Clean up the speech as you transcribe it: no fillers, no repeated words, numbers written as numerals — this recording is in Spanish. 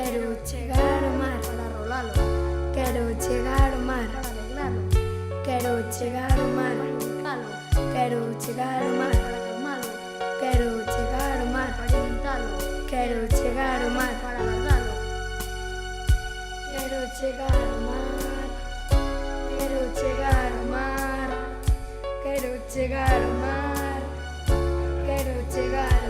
Quero chegar ao mar para rolalo, Quero chegar ao mar para alegralo, Quero chegar ao mar para limpalo, Quero chegar ao mar para calmalo, Quero chegar ao mar para alimentalo, Quero chegar ao mar para guardalo. Quero chegar ao mar Quero chegar ao mar Quero chegar ao mar Quero chegar